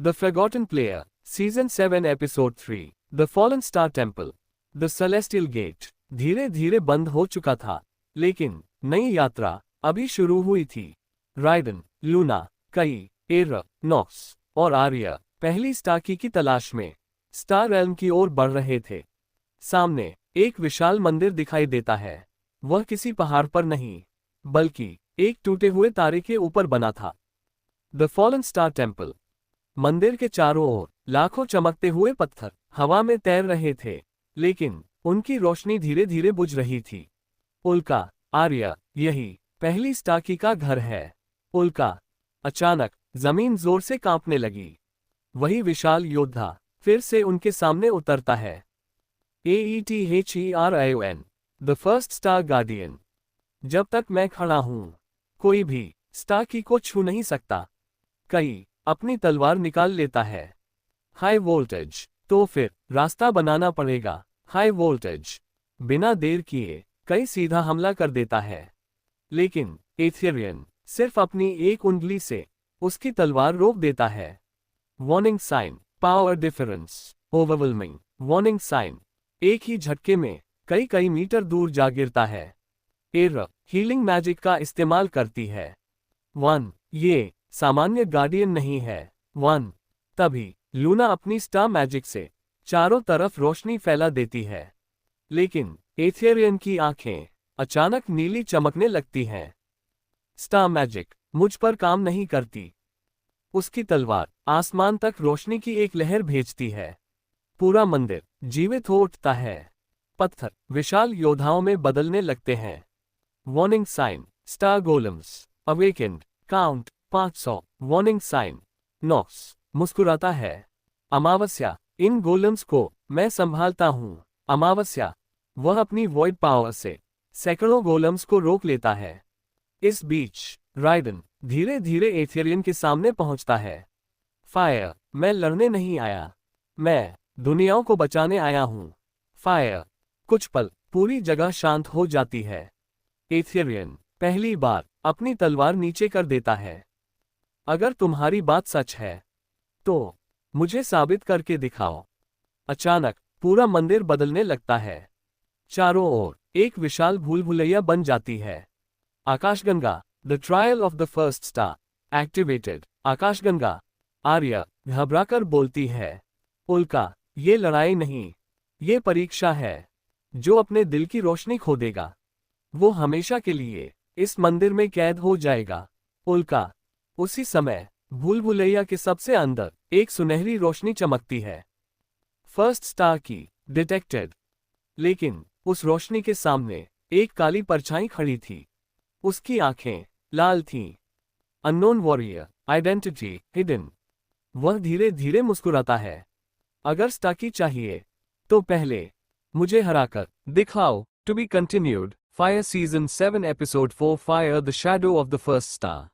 The forgotten player, season 7 episode 3, the fallen star temple, the celestial gate. धीरे धीरे बंद हो चुका था, लेकिन नई यात्रा अभी शुरू हुई थी। राइडन, लूना, कई, एर, नॉक्स और आर्या पहली स्टार की तलाश में स्टार रेल्म की ओर बढ़ रहे थे। सामने एक विशाल मंदिर दिखाई देता है। वह किसी पहाड़ पर नहीं, बल्कि एक टूटे हुए तारे के ऊपर बना था। The fallen star temple. मंदिर के चारों ओर लाखों चमकते हुए पत्थर हवा में तैर रहे थे, लेकिन उनकी रोशनी धीरे धीरे बुझ रही थी। उल्का, आर्या, यही पहली स्टार का घर है। उल्का, अचानक जमीन जोर से कांपने लगी। वही विशाल योद्धा फिर से उनके सामने उतरता है। AETHERION, the first star guardian. जब तक मैं खड़ा हूं, कोई भी स्टार को छू नहीं सकता। कई अपनी तलवार निकाल लेता है। हाई वोल्टेज, तो फिर रास्ता बनाना पड़ेगा। High voltage. बिना देर किए कई सीधा हमला कर देता है, लेकिन एथेरियन सिर्फ अपनी एक उंगली से उसकी तलवार रोक देता है। Warning sign, power difference, overwhelming. Warning sign. एक ही झटके में कई कई मीटर दूर जा गिरता है। एर हीलिंग मैजिक का इस्तेमाल करती है। 1, ये सामान्य गार्डियन नहीं है। 1, तभी लूना अपनी स्टार मैजिक से चारों तरफ रोशनी फैला देती है, लेकिन एथेरियन की आंखें अचानक नीली चमकने लगती हैं। स्टार मैजिक मुझ पर काम नहीं करती। उसकी तलवार आसमान तक रोशनी की एक लहर भेजती है। पूरा मंदिर जीवित हो उठता है। पत्थर विशाल योद्धाओं में बदलने लगते हैं। Warning sign, star golems, awakened, count 500। Warning sign. Knox मुस्कुराता है। अमावस्या, इन गोलम्स को मैं संभालता हूं। अमावस्या। वह अपनी वॉइड पावर से सैकड़ों गोलम्स को रोक लेता है। इस बीच राइडन धीरे धीरे एथेरियन के सामने पहुंचता है। फायर, मैं लड़ने नहीं आया, मैं दुनियाओं को बचाने आया हूं। फायर। कुछ पल पूरी जगह शांत हो जाती है। एथेरियन पहली बार अपनी तलवार नीचे कर देता है। अगर तुम्हारी बात सच है, तो मुझे साबित करके दिखाओ। अचानक पूरा मंदिर बदलने लगता है। चारों ओर एक विशाल भूल भुलैया बन जाती है। आकाशगंगा, the trial of the first star, activated. आकाशगंगा। आर्या घबराकर बोलती है, उल्का, ये लड़ाई नहीं, ये परीक्षा है। जो अपने दिल की रोशनी खो देगा, वो हमेशा के लिए इस मंदिर में कैद हो जाएगा। उल्का। उसी समय भूल भुलैया के सबसे अंदर एक सुनहरी रोशनी चमकती है। फर्स्ट स्टार की, डिटेक्टेड। लेकिन उस रोशनी के सामने एक काली परछाई खड़ी थी। उसकी आंखें लाल थीं। Unknown warrior, identity hidden. वह धीरे धीरे मुस्कुराता है। अगर स्टार चाहिए, तो पहले मुझे हराकर दिखाओ। To be continued. Fire season 7 episode 4, fire the shadow of the first star.